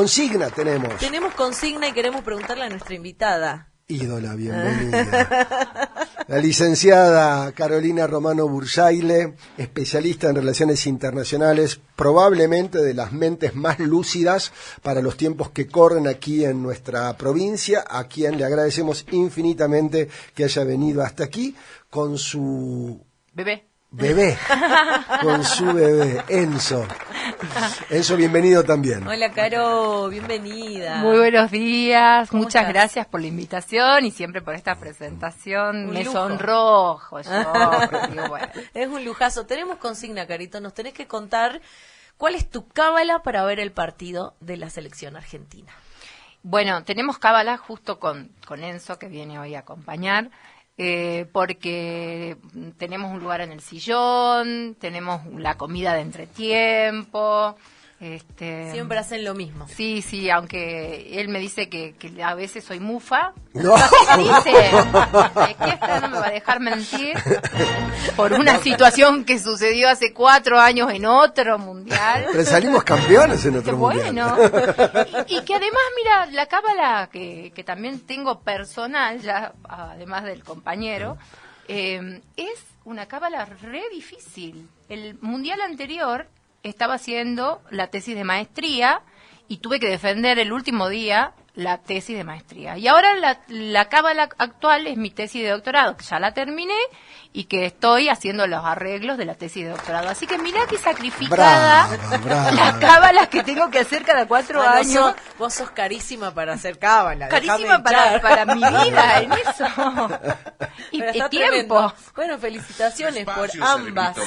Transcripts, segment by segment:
Consigna tenemos. Tenemos consigna y queremos preguntarle a nuestra invitada. Ídola, bienvenida. La licenciada Carolina Romano Bursaile, especialista en relaciones internacionales, probablemente de las mentes más lúcidas para los tiempos que corren aquí en nuestra provincia, a quien le agradecemos infinitamente que haya venido hasta aquí con su bebé, con su bebé, Enzo. Enzo, bienvenido también. Hola, Caro, bienvenida. Muy buenos días, ¿Cómo muchas estás? Gracias por la invitación y siempre por esta presentación. Un Me lujo. sonrojo yo, porque digo, bueno. Es un lujazo. Tenemos consigna, Carito, nos tenés que contar cuál es tu cábala para ver el partido de la selección argentina. Bueno, tenemos cábala justo con Enzo, que viene hoy a acompañar, porque tenemos un lugar en el sillón, tenemos la comida de entretiempo. Siempre hacen lo mismo. Sí, aunque él me dice que a veces soy mufa. No. Dice, que esta no me va a dejar mentir por una situación que sucedió hace 4 años en otro mundial. Pero salimos campeones en otro mundial. Bueno, y que además, mira, la cábala que también tengo personal, ya además del compañero, es una cábala re difícil. El mundial anterior estaba haciendo la tesis de maestría y tuve que defender el último día la tesis de maestría. Y ahora la cábala actual es mi tesis de doctorado, que ya la terminé y que estoy haciendo los arreglos de la tesis de doctorado. Así que mirá qué sacrificada Brava. las cábalas que tengo que hacer cada 4 años. Vos sos carísima para hacer cábala. Carísima déjame hinchar. para mi vida en eso. Y Pero está tiempo. tremendo. Bueno, felicitaciones por ambas.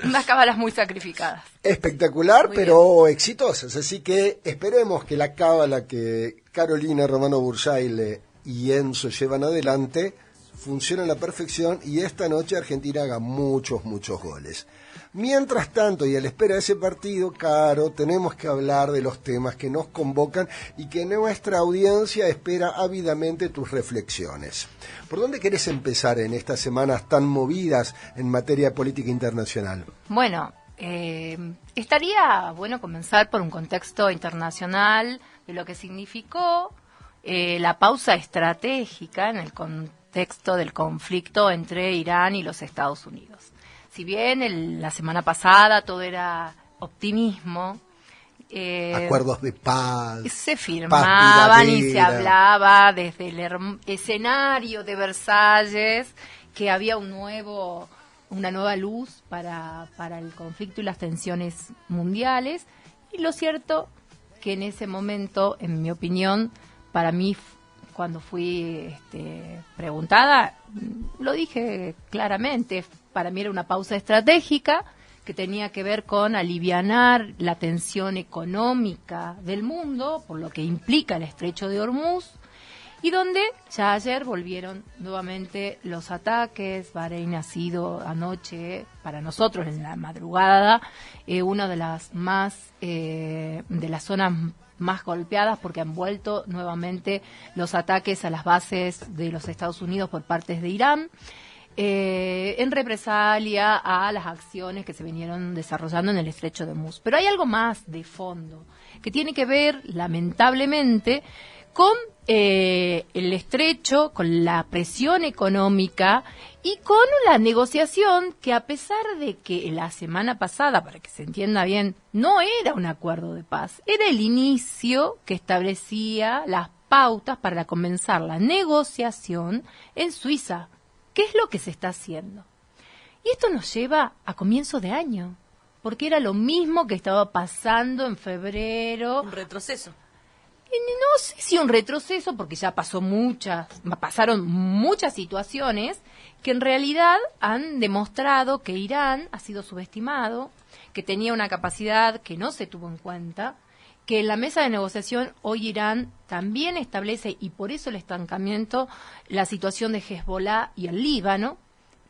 Unas cábalas muy sacrificadas. Espectacular, Muy pero exitosas. Así que esperemos que la cábala que Carolina Romano Bursaile y Enzo llevan adelante funcione a la perfección y esta noche Argentina haga muchos goles. Mientras tanto, y a la espera de ese partido, Caro, tenemos que hablar de los temas que nos convocan y que nuestra audiencia espera ávidamente tus reflexiones. ¿Por dónde querés empezar en estas semanas tan movidas en materia de política internacional? Bueno, estaría bueno comenzar por un contexto internacional de lo que significó la pausa estratégica en el contexto del conflicto entre Irán y los Estados Unidos. Si bien la semana pasada todo era optimismo, Acuerdos de paz. se firmaban y se duradera. hablaba desde el escenario de Versalles que había una nueva luz para el conflicto y las tensiones mundiales. Y lo cierto que en ese momento, en mi opinión, para mí, cuando fui preguntada, lo dije claramente, para mí era una pausa estratégica que tenía que ver con alivianar la tensión económica del mundo, por lo que implica el estrecho de Hormuz, y donde ya ayer volvieron nuevamente los ataques. Bahrein ha sido anoche, para nosotros en la madrugada, una de las de las zonas más golpeadas, porque han vuelto nuevamente los ataques a las bases de los Estados Unidos por parte de Irán, en represalia a las acciones que se vinieron desarrollando en el estrecho de Hormuz. Pero hay algo más de fondo, que tiene que ver, lamentablemente, con el estrecho, con la presión económica y con la negociación que, a pesar de que la semana pasada, para que se entienda bien, no era un acuerdo de paz, era el inicio que establecía las pautas para comenzar la negociación en Suiza. ¿Qué es lo que se está haciendo? Y esto nos lleva a comienzo de año, porque era lo mismo que estaba pasando en febrero. Un retroceso. No sé si un retroceso, porque ya pasaron muchas situaciones que en realidad han demostrado que Irán ha sido subestimado, que tenía una capacidad que no se tuvo en cuenta, que en la mesa de negociación hoy Irán también establece, y por eso el estancamiento, la situación de Hezbollah y el Líbano.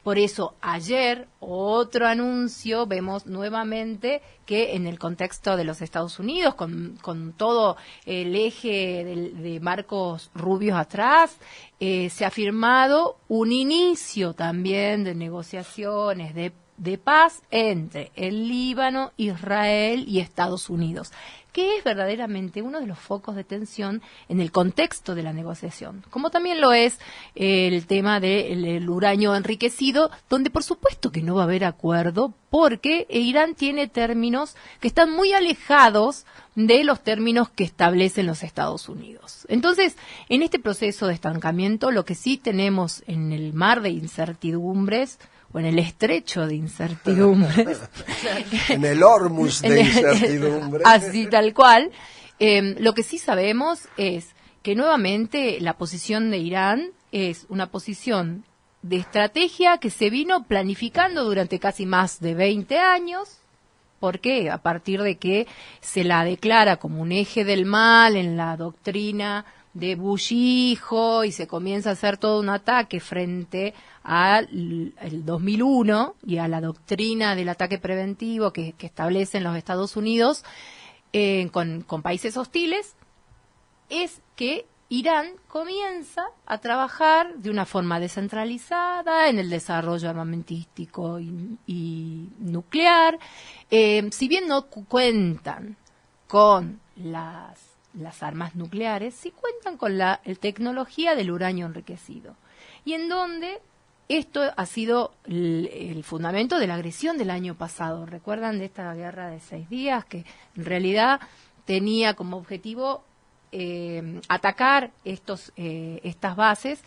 Por eso ayer otro anuncio, vemos nuevamente que en el contexto de los Estados Unidos, con todo el eje de Marcos Rubios atrás, se ha firmado un inicio también de negociaciones, de de paz entre el Líbano, Israel y Estados Unidos, que es verdaderamente uno de los focos de tensión en el contexto de la negociación, como también lo es el tema del uranio enriquecido, donde por supuesto que no va a haber acuerdo, porque Irán tiene términos que están muy alejados de los términos que establecen los Estados Unidos. Entonces, en este proceso de estancamiento, lo que sí tenemos en el mar de incertidumbres, o en el estrecho de incertidumbres. En el Hormuz de incertidumbres. Así tal cual. Lo que sí sabemos es que nuevamente la posición de Irán es una posición de estrategia que se vino planificando durante casi más de 20 años, porque a partir de que se la declara como un eje del mal en la doctrina de Bush hijo y se comienza a hacer todo un ataque frente al 2001 y a la doctrina del ataque preventivo que establecen los Estados Unidos con países hostiles, es que Irán comienza a trabajar de una forma descentralizada en el desarrollo armamentístico y nuclear. Si bien no cuentan con las armas nucleares, sí cuentan con la tecnología del uranio enriquecido. Y en donde esto ha sido el fundamento de la agresión del año pasado. ¿Recuerdan de esta guerra de 6 días que en realidad tenía como objetivo atacar estas bases,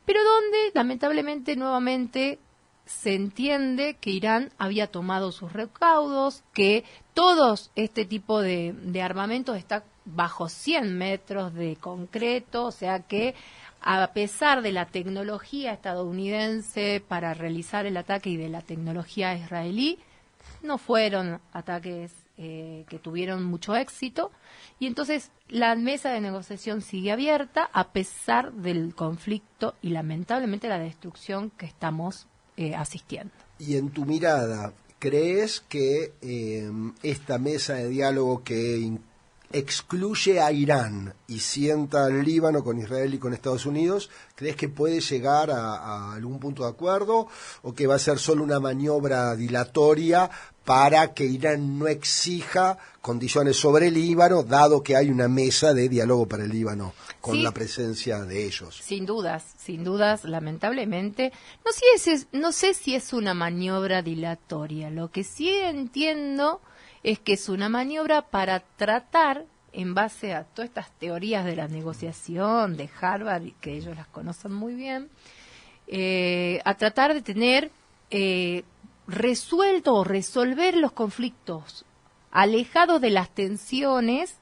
pero donde lamentablemente nuevamente se entiende que Irán había tomado sus recaudos, que todo este tipo de armamentos está bajo 100 metros de concreto, o sea que a pesar de la tecnología estadounidense para realizar el ataque y de la tecnología israelí, no fueron ataques que tuvieron mucho éxito, y entonces la mesa de negociación sigue abierta a pesar del conflicto y lamentablemente la destrucción que estamos asistiendo. Y en tu mirada, ¿crees que esta mesa de diálogo que excluye a Irán y sienta al Líbano con Israel y con Estados Unidos, ¿crees que puede llegar a algún punto de acuerdo o que va a ser solo una maniobra dilatoria para que Irán no exija condiciones sobre el Líbano, dado que hay una mesa de diálogo para el Líbano con sí, la presencia de ellos? Sin dudas, lamentablemente. No sé si es una maniobra dilatoria. Lo que sí entiendo es que es una maniobra para tratar, en base a todas estas teorías de la negociación de Harvard, que ellos las conocen muy bien, a tratar de tener resuelto o resolver los conflictos, alejados de las tensiones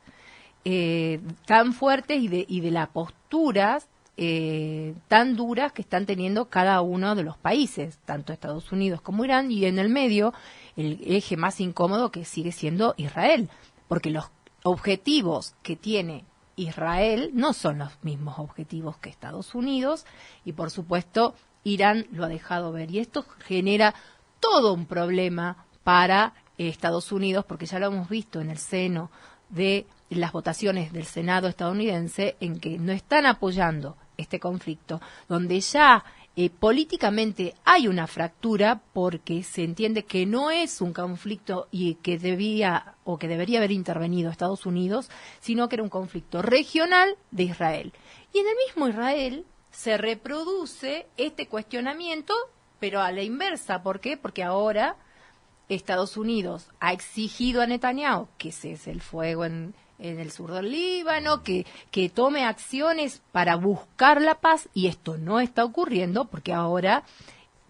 tan fuertes y de las posturas tan duras que están teniendo cada uno de los países, tanto Estados Unidos como Irán, y en el medio el eje más incómodo que sigue siendo Israel, porque los objetivos que tiene Israel no son los mismos objetivos que Estados Unidos, y por supuesto Irán lo ha dejado ver, y esto genera todo un problema para Estados Unidos, porque ya lo hemos visto en el seno de las votaciones del Senado estadounidense, en que no están apoyando este conflicto, donde ya políticamente hay una fractura, porque se entiende que no es un conflicto y que debería haber intervenido Estados Unidos, sino que era un conflicto regional de Israel. Y en el mismo Israel se reproduce este cuestionamiento, pero a la inversa. ¿Por qué? Porque ahora Estados Unidos ha exigido a Netanyahu que cese el fuego en el sur del Líbano, que tome acciones para buscar la paz, y esto no está ocurriendo porque ahora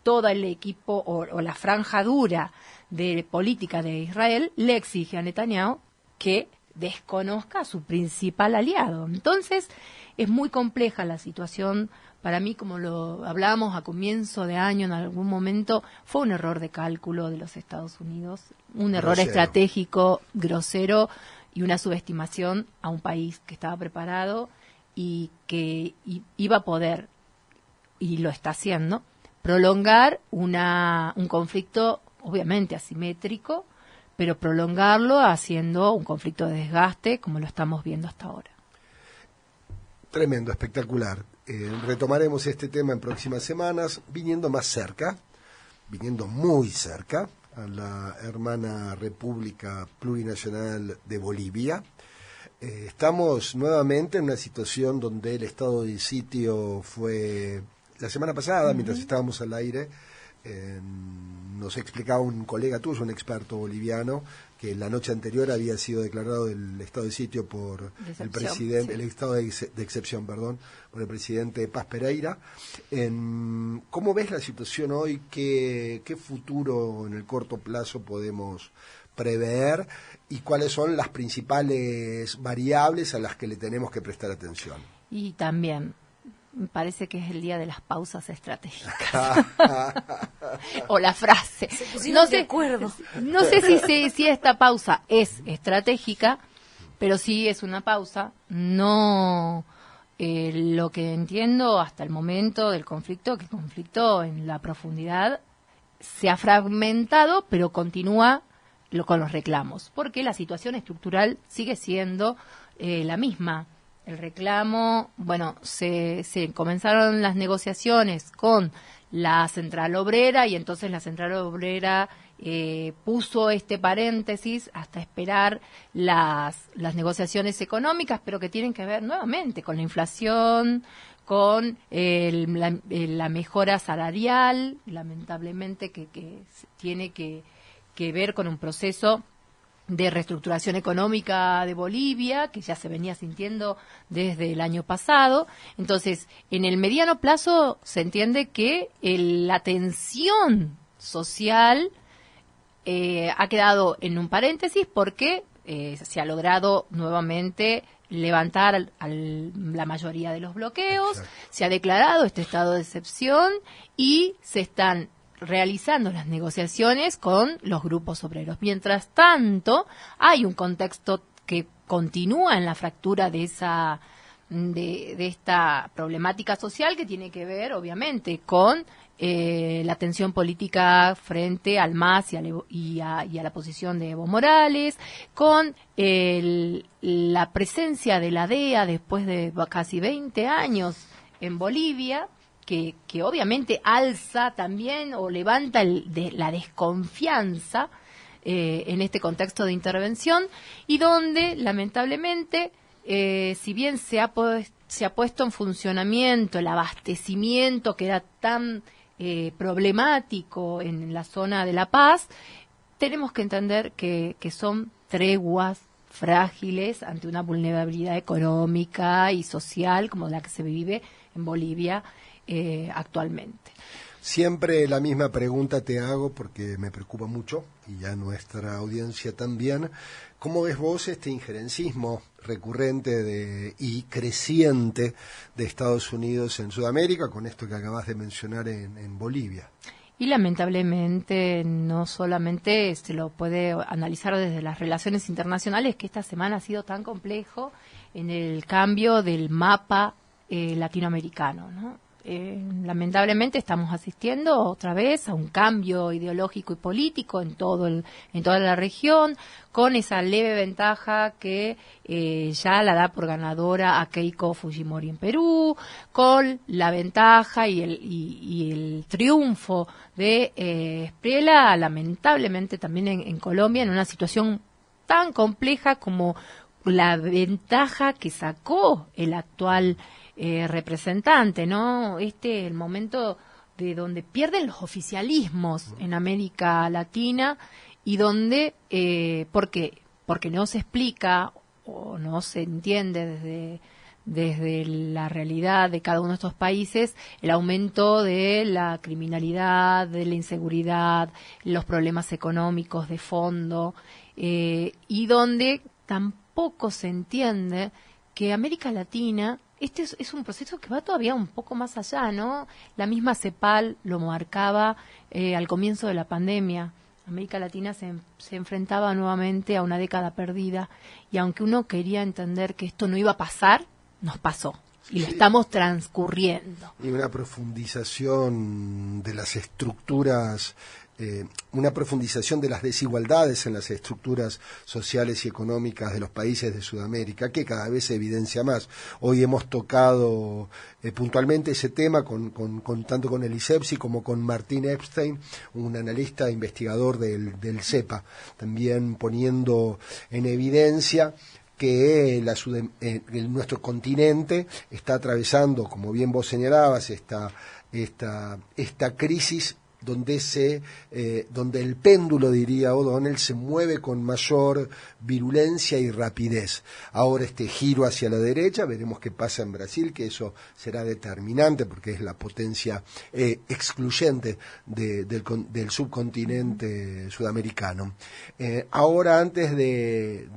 todo el equipo o la franja dura de política de Israel le exige a Netanyahu que desconozca a su principal aliado. Entonces es muy compleja la situación. Para mí, como lo hablábamos a comienzo de año, en algún momento, fue un error de cálculo de los Estados Unidos, un error estratégico grosero y una subestimación a un país que estaba preparado y que iba a poder, y lo está haciendo, prolongar un conflicto obviamente asimétrico, pero prolongarlo haciendo un conflicto de desgaste como lo estamos viendo hasta ahora. Tremendo, espectacular. Retomaremos este tema en próximas semanas, viniendo más cerca viniendo muy cerca, a la hermana República Plurinacional de Bolivia. Estamos nuevamente en una situación donde el estado de sitio fue la semana pasada, mientras estábamos al aire. Nos explicaba un colega tuyo, un experto boliviano, que la noche anterior había sido declarado el estado de sitio por el presidente, el estado de excepción, perdón, por el presidente Paz Pereira. ¿Cómo ves la situación hoy? ¿Qué futuro en el corto plazo podemos prever? ¿Y cuáles son las principales variables a las que le tenemos que prestar atención? Y también me parece que es el día de las pausas estratégicas. O la frase. No sé, de acuerdo. No sé si esta pausa es estratégica, pero sí es una pausa. No lo que entiendo hasta el momento del conflicto, que el conflicto en la profundidad se ha fragmentado, pero continúa con los reclamos, porque la situación estructural sigue siendo la misma. El reclamo, bueno, se comenzaron las negociaciones con la Central Obrera y entonces la Central Obrera puso este paréntesis hasta esperar las negociaciones económicas, pero que tienen que ver nuevamente con la inflación, con la mejora salarial, lamentablemente que tiene que ver con un proceso de reestructuración económica de Bolivia, que ya se venía sintiendo desde el año pasado. Entonces, en el mediano plazo se entiende que la tensión social ha quedado en un paréntesis porque se ha logrado nuevamente levantar la mayoría de los bloqueos. Exacto. Se ha declarado este estado de excepción y se están realizando las negociaciones con los grupos obreros. Mientras tanto, hay un contexto que continúa en la fractura de esta problemática social, que tiene que ver, obviamente, con la tensión política frente al MAS y a la posición de Evo Morales, con la presencia de la DEA después de casi 20 años en Bolivia, que obviamente alza también o levanta la desconfianza en este contexto de intervención, y donde lamentablemente, si bien se ha puesto en funcionamiento el abastecimiento que era tan problemático en la zona de La Paz, tenemos que entender que son treguas frágiles ante una vulnerabilidad económica y social como la que se vive en Bolivia actualmente. Siempre la misma pregunta te hago porque me preocupa mucho, y ya nuestra audiencia también. ¿Cómo ves vos este injerencismo recurrente y creciente de Estados Unidos en Sudamérica, con esto que acabas de mencionar en Bolivia? Y lamentablemente no solamente se lo puede analizar desde las relaciones internacionales, que esta semana ha sido tan complejo en el cambio del mapa latinoamericano, ¿no? Lamentablemente estamos asistiendo otra vez a un cambio ideológico y político en toda la región, con esa leve ventaja que ya la da por ganadora a Keiko Fujimori en Perú, con la ventaja y el triunfo de Espriella, lamentablemente también en Colombia, en una situación tan compleja como la ventaja que sacó el actual representante, ¿no? El momento de donde pierden los oficialismos en América Latina, y donde, porque no se explica o no se entiende desde la realidad de cada uno de estos países el aumento de la criminalidad, de la inseguridad, los problemas económicos de fondo, y donde tampoco se entiende que América Latina, este es un proceso que va todavía un poco más allá, ¿no? La misma CEPAL lo marcaba al comienzo de la pandemia. América Latina se enfrentaba nuevamente a una década perdida, y aunque uno quería entender que esto no iba a pasar, nos pasó. Y lo estamos transcurriendo. Y una profundización de las estructuras una profundización de las desigualdades en las estructuras sociales y económicas de los países de Sudamérica, que cada vez se evidencia más. Hoy hemos tocado puntualmente ese tema tanto con el ISEPSI como con Martín Epstein, un analista e investigador del CEPA, también poniendo en evidencia que nuestro continente está atravesando, como bien vos señalabas, esta crisis donde el péndulo, diría O'Donnell, se mueve con mayor virulencia y rapidez. Ahora este giro hacia la derecha, veremos qué pasa en Brasil, que eso será determinante porque es la potencia excluyente del subcontinente sudamericano. Ahora, antes de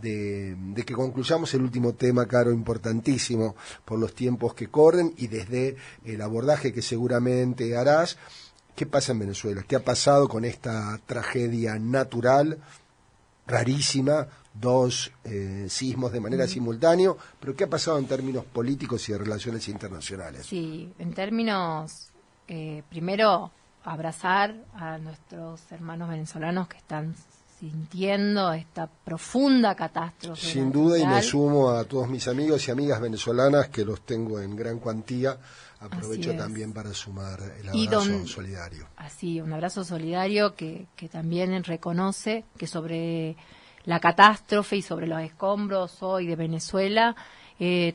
que concluyamos el último tema, Caro, importantísimo por los tiempos que corren y desde el abordaje que seguramente harás, ¿qué pasa en Venezuela? ¿Qué ha pasado con esta tragedia natural, rarísima, 2 sismos de manera simultánea, pero qué ha pasado en términos políticos y de relaciones internacionales? Sí, en términos, primero, abrazar a nuestros hermanos venezolanos que están sintiendo esta profunda catástrofe. Sin duda, y me sumo a todos mis amigos y amigas venezolanas, que los tengo en gran cuantía. Aprovecho también para sumar el abrazo solidario. Así, un abrazo solidario que también reconoce que sobre la catástrofe y sobre los escombros hoy de Venezuela,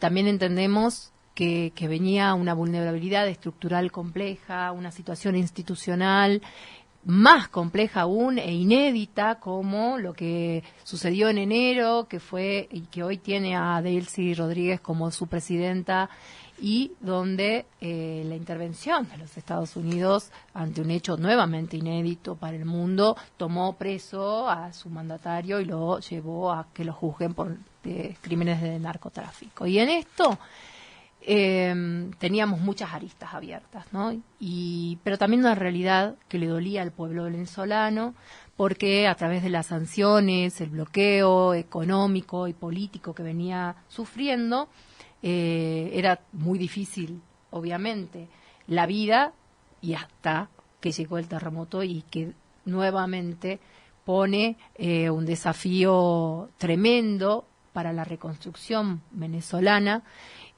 también entendemos que venía una vulnerabilidad estructural compleja, una situación institucional más compleja aún e inédita, como lo que sucedió en enero, que fue y que hoy tiene a Delcy Rodríguez como su presidenta, y donde la intervención de los Estados Unidos, ante un hecho nuevamente inédito para el mundo, tomó preso a su mandatario y lo llevó a que lo juzguen por crímenes de narcotráfico. Y en esto teníamos muchas aristas abiertas, ¿no? Pero también una realidad que le dolía al pueblo venezolano, porque a través de las sanciones, el bloqueo económico y político que venía sufriendo, era muy difícil, obviamente, la vida, y hasta que llegó el terremoto y que nuevamente pone un desafío tremendo para la reconstrucción venezolana,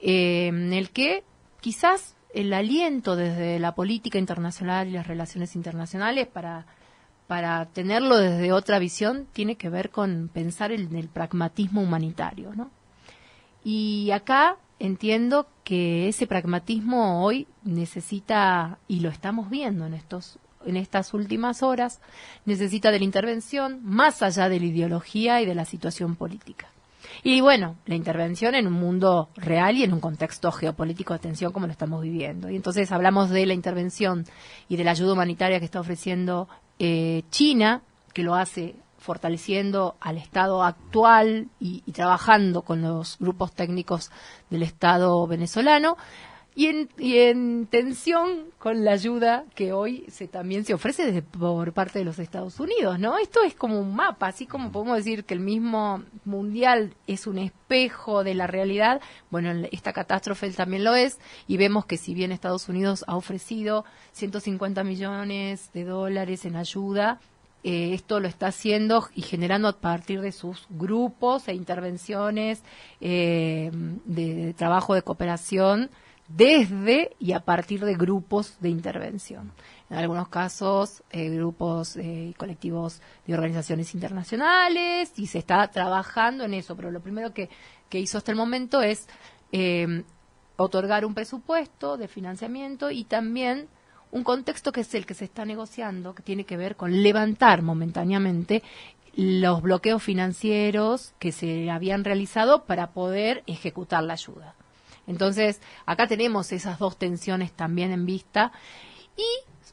en el que quizás el aliento desde la política internacional y las relaciones internacionales para tenerlo desde otra visión tiene que ver con pensar en el pragmatismo humanitario, ¿no? Y acá entiendo que ese pragmatismo hoy necesita, y lo estamos viendo en estas últimas horas, necesita de la intervención más allá de la ideología y de la situación política. Y bueno, la intervención en un mundo real y en un contexto geopolítico de tensión como lo estamos viviendo. Y entonces hablamos de la intervención y de la ayuda humanitaria que está ofreciendo China, que lo hace fortaleciendo al Estado actual y trabajando con los grupos técnicos del Estado venezolano, y en tensión con la ayuda que hoy también se ofrece por parte de los Estados Unidos, ¿no? Esto es como un mapa, así como podemos decir que el mismo mundial es un espejo de la realidad. Bueno, esta catástrofe también lo es, y vemos que si bien Estados Unidos ha ofrecido 150 millones de dólares en ayuda, esto lo está haciendo y generando a partir de sus grupos e intervenciones de trabajo de cooperación desde y a partir de grupos de intervención. En algunos casos, grupos y colectivos de organizaciones internacionales, y se está trabajando en eso, pero lo primero que hizo hasta el momento es otorgar un presupuesto de financiamiento y también un contexto que es el que se está negociando, que tiene que ver con levantar momentáneamente los bloqueos financieros que se habían realizado para poder ejecutar la ayuda. Entonces, acá tenemos esas dos tensiones también en vista, y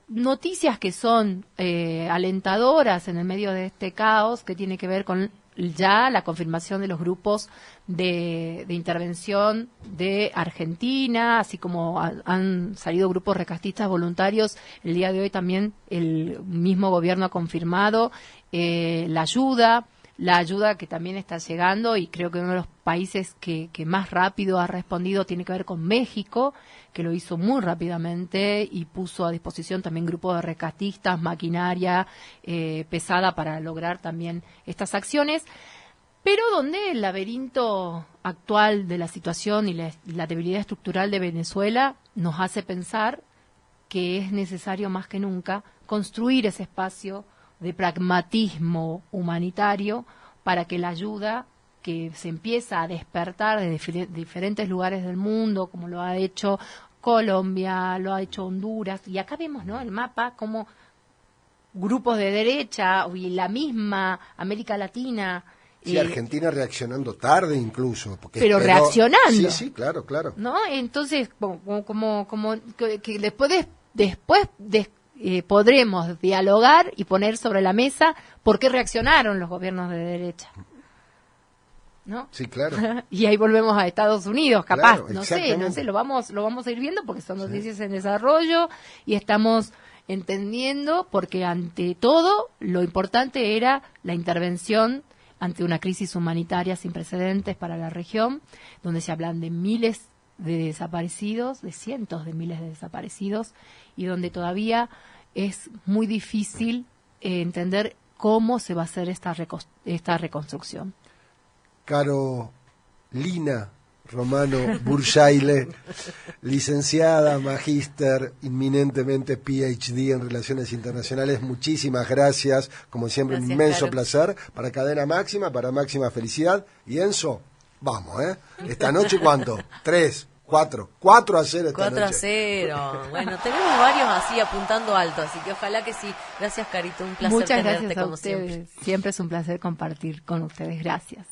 noticias que son alentadoras en el medio de este caos, que tiene que ver con ya la confirmación de los grupos de intervención de Argentina, así como han salido grupos rescatistas voluntarios. El día de hoy también el mismo gobierno ha confirmado la ayuda la ayuda que también está llegando, y creo que uno de los países que más rápido ha respondido tiene que ver con México, que lo hizo muy rápidamente y puso a disposición también grupos de rescatistas, maquinaria pesada para lograr también estas acciones, pero donde el laberinto actual de la situación y la debilidad estructural de Venezuela nos hace pensar que es necesario más que nunca construir ese espacio de pragmatismo humanitario para que la ayuda que se empieza a despertar de diferentes lugares del mundo, como lo ha hecho Colombia, lo ha hecho Honduras, y acá vemos, ¿no?, el mapa, como grupos de derecha y la misma América Latina. Sí, Argentina reaccionando tarde incluso. Pero reaccionando. Sí, claro. ¿No? Entonces, como que después podremos dialogar y poner sobre la mesa por qué reaccionaron los gobiernos de derecha, ¿no? Sí, claro. Y ahí volvemos a Estados Unidos, capaz, claro, no sé, lo vamos a ir viendo porque son noticias en desarrollo y estamos entendiendo, porque ante todo lo importante era la intervención ante una crisis humanitaria sin precedentes para la región, donde se hablan de miles de desaparecidos, de cientos de miles de desaparecidos, y donde todavía es muy difícil entender cómo se va a hacer esta reconstrucción. Carolina Romano Bursaile, licenciada, magíster, inminentemente PhD en Relaciones Internacionales, muchísimas gracias, como siempre, un inmenso placer para Cadena Máxima, para máxima felicidad. Y Enzo, vamos, esta noche, ¿cuánto? 3, 4 a 0 esta 4 a noche. 0. Bueno, tenemos varios así apuntando alto, así que ojalá que sí. Gracias, Carito, un placer Muchas tenerte gracias a como ustedes. siempre. Siempre es un placer compartir con ustedes. Gracias.